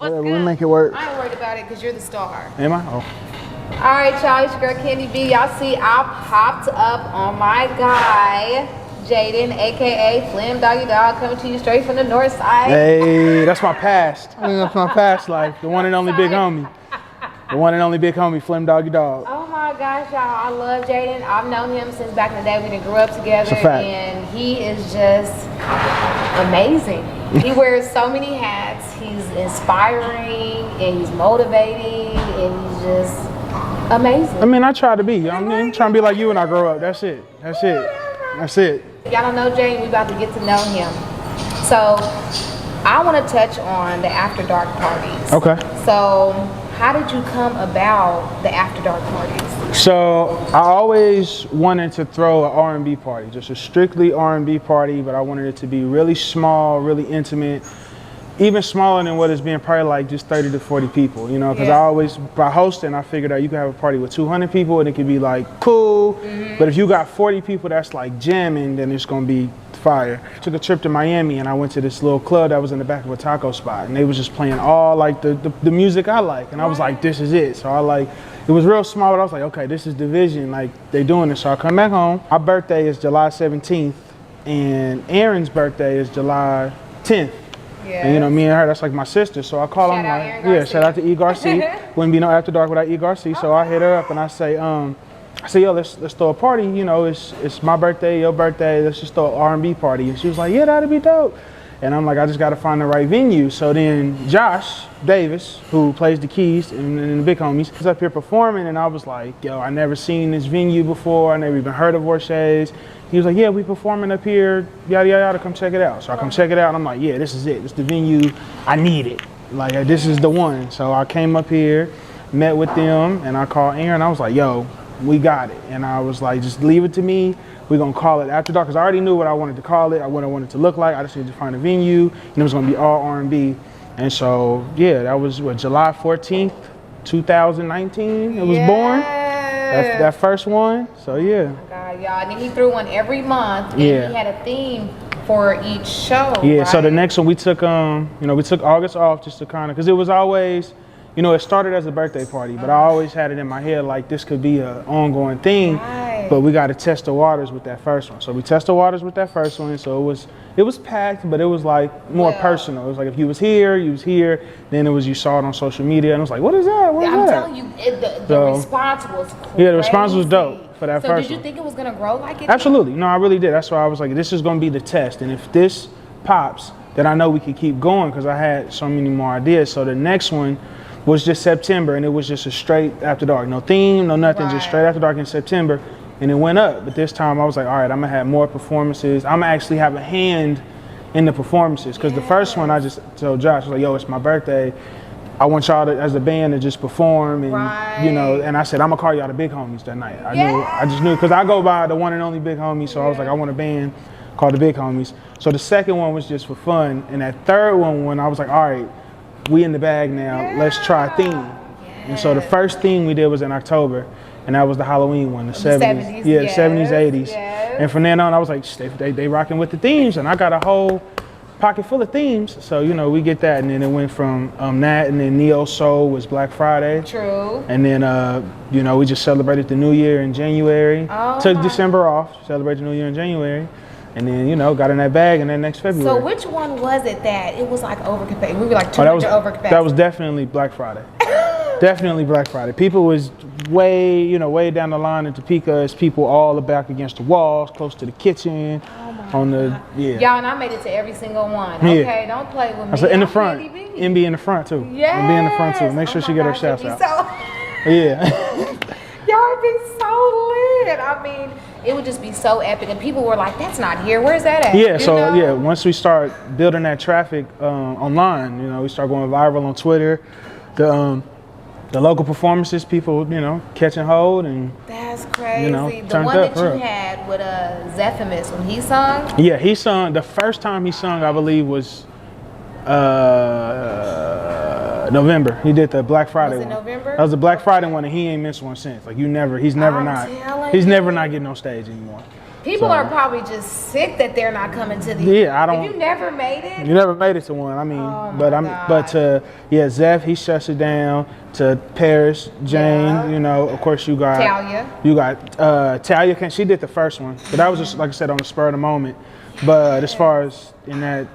Whatever, we make it work. I ain't worried about it because you're the star. Am I? Oh. Alright, y'all, it's your girl Candy B. Y'all see I popped up on my guy, Jaden, aka Flemm, Doggy, Dogg, coming to you straight from the north side. Hey, that's my past. That's my past life. The one and only big homie. The one and only big homie, Flemm, Doggy, Dogg. Oh my gosh, y'all, I love Jaden. I've known him since back in the day. We done grew up together, and he is just amazing. He wears so many hats. He's inspiring, and he's motivating, and he's just amazing. I mean, I try to be. I mean, trying to be like you when I grow up. That's it. That's it. That's it. Y'all don't know Jaden, we about to get to know him. So, I want to touch on the after dark parties. Okay. So, how did you come about the after dark parties? So, I always wanted to throw an R&B party, just a strictly R&B party, but I wanted it to be really small, really intimate, even smaller than what it's being, probably like just 30 to 40 people, you know, because I always, by hosting, I figured out you can have a party with 200 people and it could be like cool, but if you got 40 people that's like jamming, then it's gonna be fire. Took a trip to Miami and I went to this little club that was in the back of a taco spot, and they was just playing all like the music I like, and I was like, this is it. So I like, it was real small, but I was like, okay, this is the vision, like they doing this. So I come back home. My birthday is July 17th and Aaron's birthday is July 10th. Yeah. And you know, me and her, that's like my sister. So I call him like, yeah, shout out to E. Garcia. Wouldn't be no after dark without E. Garcia. So I hit her up and I say, yo, let's throw a party. You know, it's my birthday, your birthday. Let's just throw an R&B party. And she was like, yeah, that'd be dope. And I'm like, I just got to find the right venue. So then Josh Davis, who plays the keys and the big homies, was up here performing. And I was like, yo, I never seen this venue before. I never even heard of Vorshay's. He was like, yeah, we performing up here, yada, yada, yada, come check it out. So I come check it out, and I'm like, yeah, this is it. This is the venue. I need it. Like, this is the one. So I came up here, met with them, and I called Aaron. I was like, yo, we got it. And I was like, just leave it to me. We're going to call it After Dark, because I already knew what I wanted to call it, what I wanted it to look like. I just needed to find a venue, and it was going to be all R&B. And so, yeah, that was, July 14th, 2019, it was born. That's that first one, so yeah. Oh my God, y'all, and then he threw one every month, and he had a theme for each show. Yeah, right? So the next one we took, we took August off just to kind of, because it was always, you know, it started as a birthday party, but I always had it in my head like this could be an ongoing thing, but we got to test the waters with that first one. So we tested the waters with that first one, so it was packed, but it was like more personal. It was like if you was here, then it was you saw it on social media, and it was like, what is that? What is that? I'm telling you, the response was crazy. Yeah, the response was dope for that first one. So did you think it was going to grow like it? Absolutely. No, I really did. That's why I was like, this is going to be the test, and if this pops, then I know we could keep going, because I had so many more ideas. So the next one was just September, and it was just a straight After Dark. No theme, no nothing, just straight After Dark in September. And it went up, but this time I was like, all right, I'm gonna have more performances. I'm gonna actually have a hand in the performances, because the first one I just told Josh, I was like, yo, it's my birthday. I want y'all to, as a band, to just perform, and you know, and I said, I'm gonna call y'all the big homies that night. I just knew, because I go by the one and only big homie, so I was like, I want a band called the Big Homies. So the second one was just for fun, and that third one, when I was like, all right, we in the bag now, let's try a theme. And so the first theme we did was in October, and that was the Halloween one, the 70s. Yeah, the 70s, 80s. And from then on, I was like, they rocking with the themes, and I got a whole pocket full of themes. So, you know, we get that, and then it went from that, and then Neo Soul was Black Friday. True. And then, you know, we just celebrated the New Year in January. Took December off, celebrated the New Year in January. And then, you know, got in that bag, and then next February. So which one was it that it was like overcapacity? We were like 200 overcapacity. That was definitely Black Friday. Definitely Black Friday. People was way down the line in Topeka. It's people all back against the walls, close to the kitchen. Oh my God. Y'all, and I made it to every single one. Yeah. Okay, don't play with me. So in the front. MB in the front too. Yeah. MB in the front too. Make sure she get her shouts out. Yeah. Y'all be so lit. I mean, it would just be so epic, and people were like, that's not here, where's that at? Yeah, so yeah, once we start building that traffic online, you know, we start going viral on Twitter. The local performances, people, you know, catching hold, and that's crazy. You know, the one that you had with Zephymus when he sung. Yeah, he sung. The first time he sung, I believe, was November. He did the Black Friday one. November? That was the Black Friday one, and he ain't missed one since. Like he's never not getting on stage anymore. People are probably just sick that they're not coming to the. Yeah, I don't. If you never made it. You never made it to one. I mean, but Zeph, he shuts it down. To Paris, Jane, you know, of course you got Talia. You got Talia. She did the first one, but that was just like I said on the spur of the moment. But as far as in that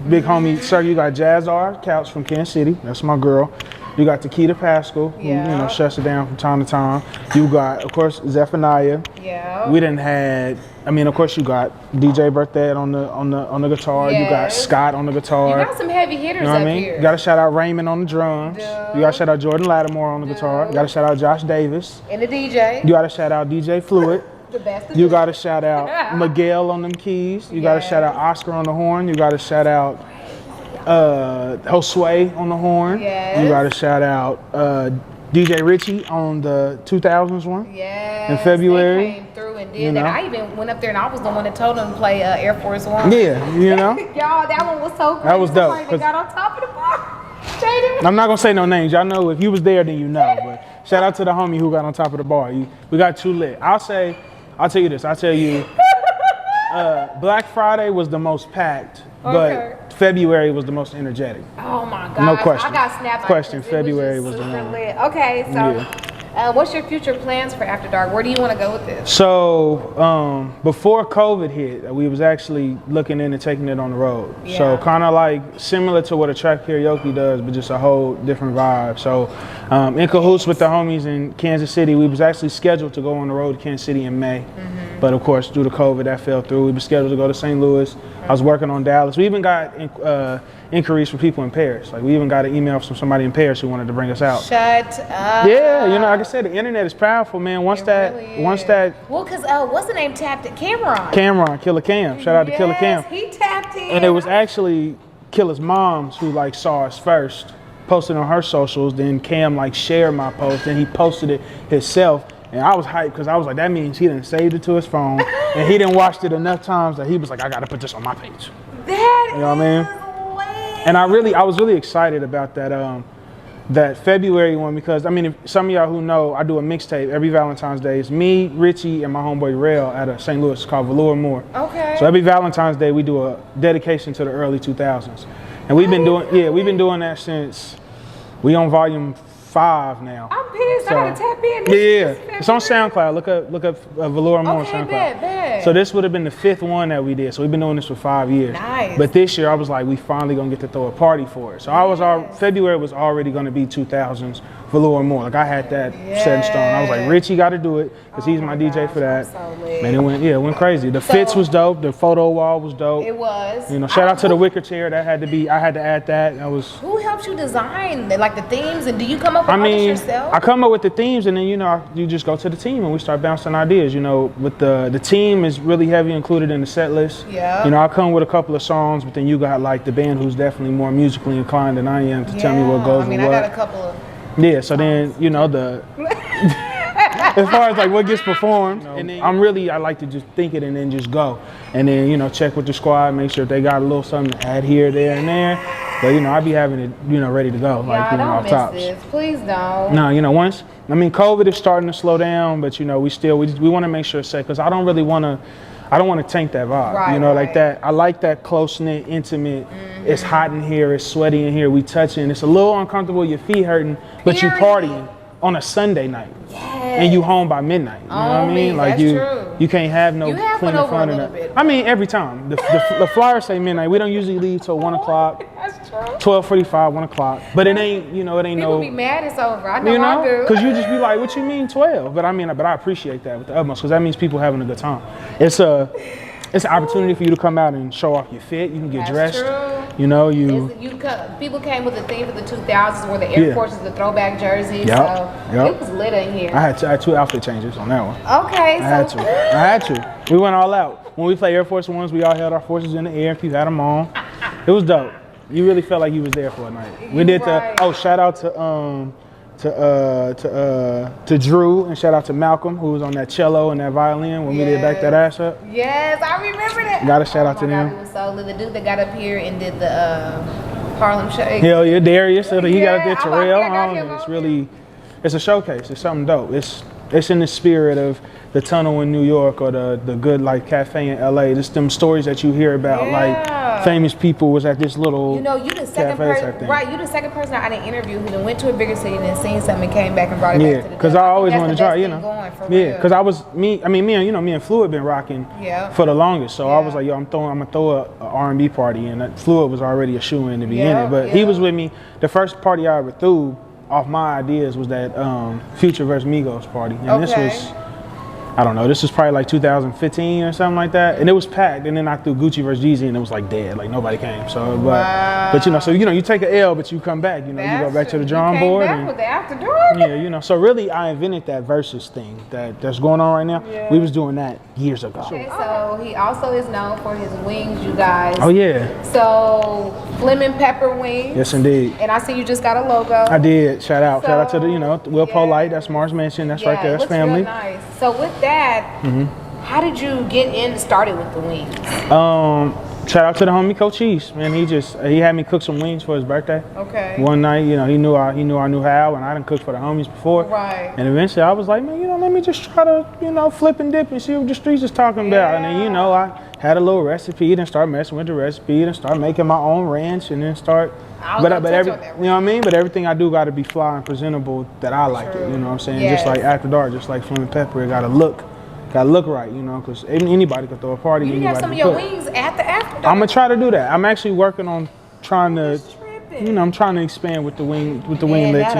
big homie, sir, you got Jazzar Couch from Kansas City. That's my girl. You got Takita Pascal, who, you know, shuts it down from time to time. You got, of course, Zephaniah. Yeah. We didn't had. I mean, of course, you got DJ Birthday on the guitar. Yes. You got Scott on the guitar. You got some heavy hitters, you know what I mean? here. You got to shout out Raymond on the drums. Duh. You got to shout out Jordan Lattimore on the guitar. You got to shout out Josh Davis. And the DJ. You got to shout out DJ Fluid. The best. You got to shout out Miguel on them keys. You got to shout out Oscar on the horn. You got to shout out Josue on the horn. Yes. You got to shout out DJ Richie on the 2000s one. Yes. In February. They came through and did that. I even went up there and I was the one that told them to play Air Force One. Yeah, you know. Y'all, that one was so great. That was dope. They got on top of the bar. Jaden. I'm not gonna say no names. Y'all know if you was there, then you know. But shout out to the homie who got on top of the bar. We got too lit. I'll tell you this. I'll tell you. Black Friday was the most packed, but February was the most energetic. Oh my God. No question. I got snapped. Question. February was the one. Lit. Okay, so what's your future plans for After Dark? Where do you want to go with this? So before COVID hit, we was actually looking into taking it on the road. Yeah. So kind of like similar to what a track karaoke does, but just a whole different vibe. So in cahoots with the homies in Kansas City, we was actually scheduled to go on the road to Kansas City in May. But of course, due to COVID, that fell through. We were scheduled to go to St. Louis. I was working on Dallas. We even got inquiries from people in Paris. Like we even got an email from somebody in Paris who wanted to bring us out. Shut up. Yeah, you know, like I said, the internet is powerful, man. Once that. Well, because what's the name tapped it? Cameron, Killer Cam. Shout out to Killer Cam. He tapped in. And it was actually Killer's moms who like saw us first, posted on her socials. Then Cam like shared my post, and he posted it himself. And I was hyped because I was like, that means he done saved it to his phone, and he done watched it enough times that he was like, I gotta put this on my page. That you know what I mean? Lit. And I was really excited about that February one because I mean, if some of y'all who know, I do a mixtape every Valentine's Day. It's me, Richie, and my homeboy Rail at a St. Louis called Velour Moore. Okay. So every Valentine's Day we do a dedication to the early 2000s, and we've been doing that since we on volume 5 now. I'm pissed. So, I gotta tap in. Yeah. It's on SoundCloud. Look up Velour Moore on SoundCloud. Bet. So this would have been the 5th one that we did. So we've been doing this for 5 years. Nice. But this year I was like, we finally gonna get to throw a party for it. So February was already gonna be 2000s Velour Moore. Like I had that set in stone. I was like, Richie got to do it because he's my DJ for that. So lit. Man, it went crazy. The fits was dope. The photo wall was dope. It was. You know, shout out to the wicker chair. That had to be. I had to add that. That was. Who helps you design like the themes, and do you come up with all this yourself? I come up with the themes, and then you just go to the team and we start bouncing ideas. You know, with the team is really heavy included in the set list. Yeah. You know, I come with a couple of songs, but then you got like the band who's definitely more musically inclined than I am to tell me what goes with what. I got a couple of. Yeah, so then, you know, as far as like what gets performed, and then I like to just think it and then just go. And then, you know, check with the squad, make sure if they got a little something to add here, there, and there. But, you know, I be having it, you know, ready to go, like, you know, off tops. This. Please don't. No, you know, COVID is starting to slow down, but, you know, we want to make sure it's safe because I don't want to tank that vibe, right, you know, like that. I like that close-knit, intimate, it's hot in here, it's sweaty in here, we touching, it's a little uncomfortable, your feet hurting, but you partying on a Sunday night. Yes. And you home by midnight, you know what I mean? Like you can't have no clean in front of that. I mean, every time. The flyers say midnight, we don't usually leave till 1 o'clock. That's true. 12:45, 1 o'clock. But it ain't, you know, People be mad it's over. I know I do. Because you just be like, what you mean 12? But I appreciate that with the utmost because that means people having a good time. It's an opportunity for you to come out and show off your fit. You can get dressed. True. You know, people came with the theme for the 2000s where the Air Forces, the throwback jerseys. So it was lit in here. I had 2 outfit changes on that one. Okay. I had to. We went all out. When we played Air Force Ones, we all held our forces in the air. People had them on. It was dope. You really felt like you was there for a night. We did shout out to Drew and shout out to Malcolm who was on that cello and that violin when we did Back That Ass Up. Yes, I remember that. Got a shout out to them. It was so lit. The dude that got up here and did the Harlem Shake. Hell yeah, Darius. He got up there. Terrell. It's a showcase. It's something dope. it's in the spirit of the tunnel in New York or the good like cafe in LA. Just them stories that you hear about, like famous people was at this little you the second person, right? You the second person I didn't interview who went to a bigger city and then seen something and came back and brought it back to the because I always wanted to try, because me and Flu had been rocking for the longest, so I was like, yo, I'm gonna throw a R&B party, and Fluid was already a shoe-in to be in it, but he was with me. The first party I ever threw off my ideas was that Future vs. Migos party, and this was, I don't know, this was probably like 2015 or something like that, and it was packed. And then I threw Gucci vs. Jeezy, and it was like dead, like nobody came. So, but you take an L, but you come back. You go back to the drawing board. Back with the After Dark. Yeah, so really, I invented that versus thing that's going on right now. Yeah. We was doing that years ago. Okay, so he also is known for his wings, you guys. Oh yeah. So Flemm pepper wings. Yes, indeed. And I see you just got a logo. I did. Shout out to the Will Polite. That's Mars Mansion. That's right there. That's family. Real nice. So with that, how did you get started with the wings? Shout out to the homie Coach Cheese, man. He had me cook some wings for his birthday. Okay. One night, he knew I knew how, and I didn't cook for the homies before. Right. And eventually, I was like, man, let me just try to, flip and dip and see what the streets is talking about. And then, I had a little recipe, then start messing with the recipe, then start making my own ranch, and then start. But everything I do got to be fly and presentable that I like it. You know what I'm saying? Yes. Just like After Dark, just like Flemm Pepper, it got to look right, because anybody could throw a party. You have some of your wings at the After Dark. I'm gonna try to do that. I'm actually working on trying to, I'm trying to expand with the winglets.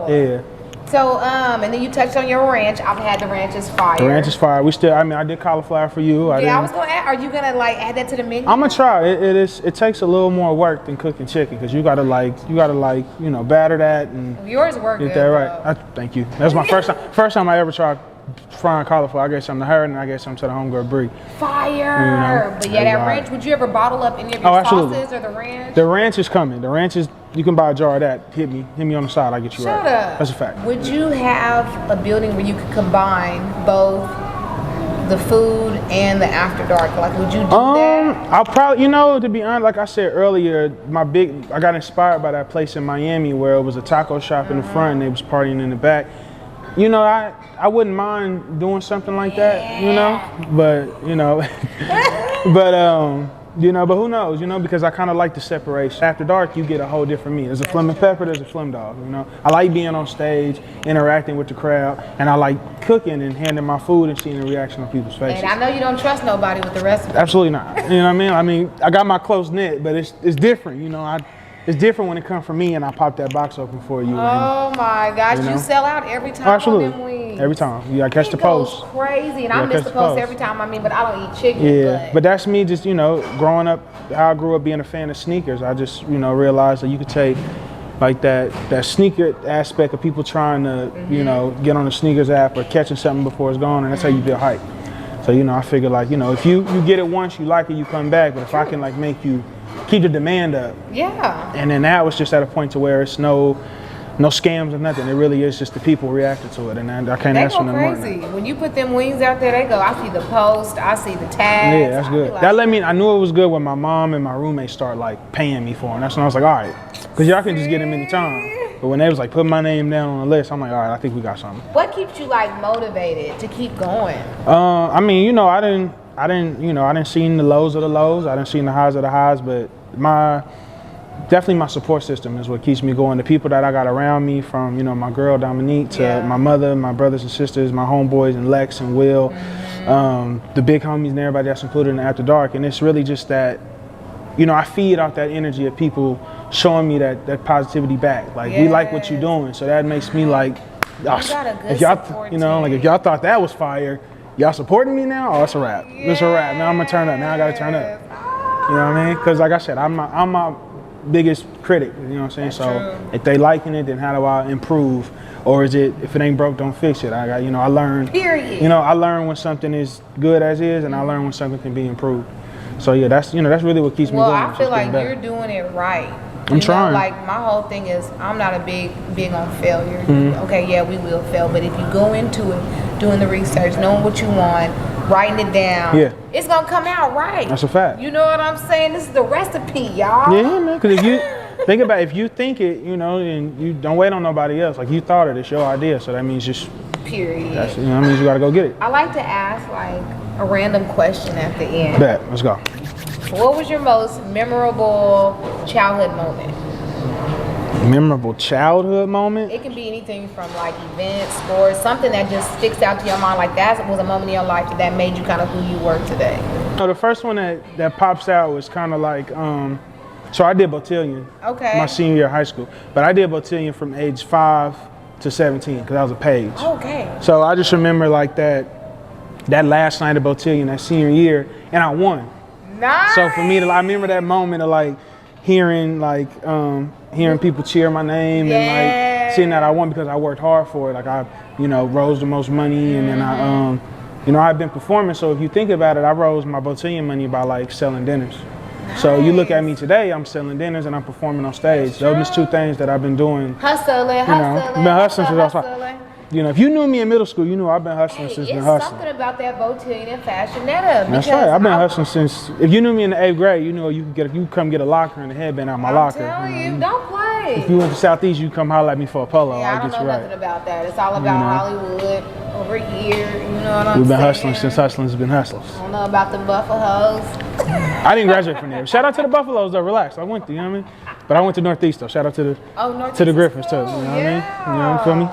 Yeah. So, and then you touched on your ranch. I've had the ranch is fire. The ranch is fire. I did cauliflower for you. I was gonna add. Are you gonna add that to the menu? I'm gonna try. It takes a little more work than cooking chicken, because you gotta batter that and yours work. Get that right. Thank you. That's my first time I ever tried frying cauliflower. I gave some to her, and I gave some to the homegirl Bree. Fire! But that ranch. Would you ever bottle up any of your sauces or the ranch? The ranch is coming. The ranch is. You can buy a jar of that. Hit me on the side. I'll get you right. Shut up. That's a fact. Would you have a building where you could combine both the food and the After Dark? Would you do that? I'll probably, to be honest, like I said earlier, I got inspired by that place in Miami where it was a taco shop in the front and they was partying in the back. I wouldn't mind doing something like that, but but who knows, because I kind of like the separation. After Dark, you get a whole different me. There's a Flemm Pepper, there's a Flemm Dog, I like being on stage, interacting with the crowd, and I like cooking and handing my food and seeing the reaction on people's faces. And I know you don't trust nobody with the recipe. Absolutely not. You know what I mean? I mean, I got my close knit, but it's different, it's different when it comes from me and I pop that box open for you. Oh my gosh, you sell out every time. Absolutely. On them wings. Every time. You gotta catch the post. Crazy, and I miss the post every time. But I don't eat chicken. Yeah, but that's me just, growing up, how I grew up being a fan of sneakers. I just, realized that you could take like that sneaker aspect of people trying to, get on the sneakers app or catching something before it's gone, and that's how you build hype. So, I figure if you get it once, you like it, you come back. But if I can make you keep the demand up. Yeah. And then now it's just at a point to where it's no scams or nothing. It really is just the people reacting to it, and I can't ask for no more. They go crazy. When you put them wings out there, they go. I see the post, I see the tags. Yeah, that's good. That let me. I knew it was good when my mom and my roommates start paying me for them. That's when I was like, all right, because y'all can just get them anytime. But when they was put my name down on the list, I'm like, all right, I think we got something. What keeps you motivated to keep going? I mean, I didn't see the lows of the lows. I didn't see the highs of the highs, but definitely my support system is what keeps me going. The people that I got around me, from my girl Dominique to my mother, my brothers and sisters, my homeboys and Lex and Will, the big homies and everybody that's included in After Dark. And it's really just that, I feed off that energy of people showing me that positivity back. We like what you're doing, so that makes me if y'all thought that was fire, y'all supporting me now? Oh, it's a wrap. It's a wrap. Now I'm gonna turn up. Now I gotta turn up. You know what I mean? Because like I said, I'm my biggest critic. You know what I'm saying? That's so true. if they liking it, then how do I improve? Or is it, if it ain't broke, don't fix it? I learn. Period. I learn when something is good as is, and I learn when something can be improved. So yeah, that's really what keeps me going. Well, I feel like you're doing it right. I'm trying. My whole thing is, I'm not a big on failure. Okay, yeah, we will fail, but if you go into it, doing the research, knowing what you want, writing it down, it's gonna come out right. That's a fact. You know what I'm saying? This is the recipe, y'all. Yeah, man. Because if you think about it, if you think it, and you don't wait on nobody else. You thought it, it's your idea. So that means just Period. That's, you know what I mean? You gotta go get it. I like to ask like a random question at the end. Bet, let's go. What was your most memorable childhood moment? Memorable childhood moment? It can be anything from like events, sports, something that just sticks out to your mind. Like that was a moment in your life that made you kind of who you were today. No, the first one that pops out was kind of like, so I did Botillion my senior year of high school. But I did Botillion from age 5 to 17 because I was a page. Okay. So I just remember like that last night of Botillion, that senior year, and I won. Nice. So for me, I remember that moment of like hearing people cheer my name and like seeing that I won because I worked hard for it. Like I, rose the most money, and then I, I've been performing. So if you think about it, I rose my Botillion money by like selling dinners. Nice. So you look at me today, I'm selling dinners and I'm performing on stage. Those are 2 things that I've been doing. Hustling. I've been hustling since I was 5. If you knew me in middle school, you knew I've been hustling since been hustling. It's something about that Botillion and Fashionetta. That's right. I've been hustling since. If you knew me in the 8th grade, you know you could come get a locker and a headband out my locker. I'm telling you, don't play. If you went to Southeast, you come holler at me for a polo. Yeah, I don't know nothing about that. It's all about Hollywood over here. You know what I'm saying? We've been hustling since hustling's been hustlers. I don't know about the Buffaloes. I didn't graduate from there. Shout out to the Buffaloes though. Relax. I went to, you know what I mean? But I went to Northeast though. Shout out to the Griffins too. You know what I mean? You feel me?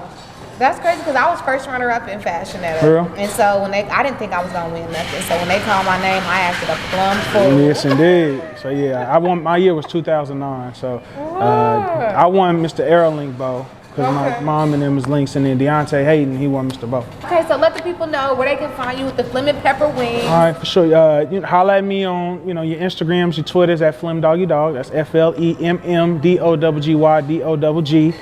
That's crazy because I was first runner-up in Fashionetta. For real? And so when I didn't think I was gonna win nothing. So when they called my name, I acted a plum fool. Yes, indeed. So yeah, I won. My year was 2009. So I won Mr. Aerolink Bow because my mom and them was links, and then Deontay Hayden, he won Mr. Bow. Okay, so let the people know where they can find you with the Flemm and Pepper wings. All right, for sure. Holla at me on your Instagrams, your Twitters at Flemm Doggy Dogg. That's FLEMMDOGGYDOGG.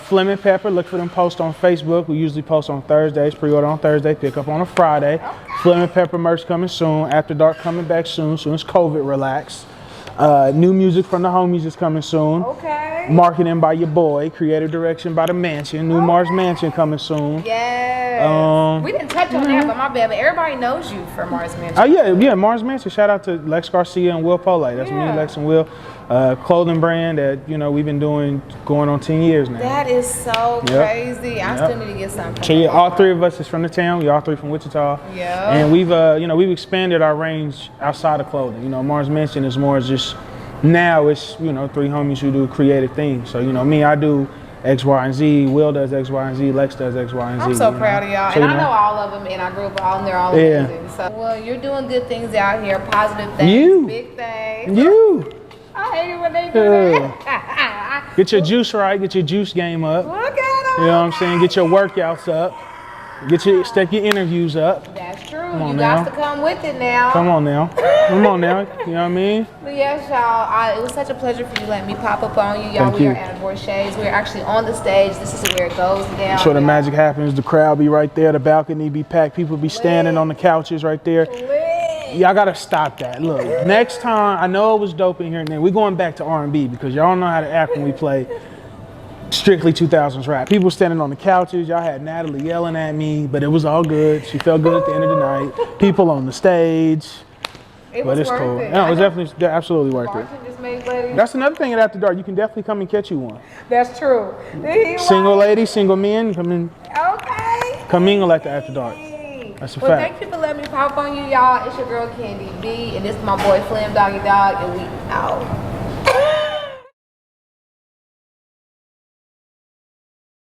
Flemm and Pepper, look for them posts on Facebook. We usually post on Thursdays, pre-order on Thursday, pick up on a Friday. Flemm and Pepper merch coming soon. After Dark coming back soon as COVID relax. New music from the homies is coming soon. Okay. Marketing by your boy. Creative direction by the Mansion. New Mars Mansion coming soon. Yes. We didn't touch on that, but my bad. But everybody knows you for Mars Mansion. Oh yeah, Mars Mansion. Shout out to Lex Garcia and Will Pole. That's me, Lex and Will. Clothing brand that we've been doing going on 10 years now. That is so crazy. I still need to get something. So yeah, all 3 of us is from the town. We all 3 from Wichita. Yeah. And we've expanded our range outside of clothing. Mars Mansion is more just now it's 3 homies who do creative things. So me, I do X, Y, and Z. Will does X, Y, and Z. Lex does X, Y, and Z. I'm so proud of y'all. So, and I know all of them, and I grew up all in there, all amazing. So, well, you're doing good things out here, positive things, big things. I hate it when they do that. Get your juice right. Get your juice game up. Look at them. You know what I'm saying? Get your workouts up. Step your interviews up. That's true. You got to come with it now. Come on now. You know what I mean? But yes, y'all. It was such a pleasure for you letting me pop up on you. Y'all, we are at Borchets. We're actually on the stage. This is where it goes down. That's where the magic happens. The crowd be right there. The balcony be packed. People be standing on the couches right there. Y'all gotta stop that. Look, next time, I know it was dope in here, and then we're going back to R&B because y'all know how to act when we play strictly 2000s rap. People standing on the couches. Y'all had Natalie yelling at me, but it was all good. She felt good at the end of the night. People on the stage. But it's cool. No, it was definitely absolutely worth it. That's another thing at After Dark. You can definitely come and catch you one. That's true. Single ladies, single men, come in. Okay. Come mingle at the After Dark. That's a fact. Thank you for letting me pop on you, y'all. It's your girl Kandy B, and this is my boy Flemm Doggy Dogg, and we out.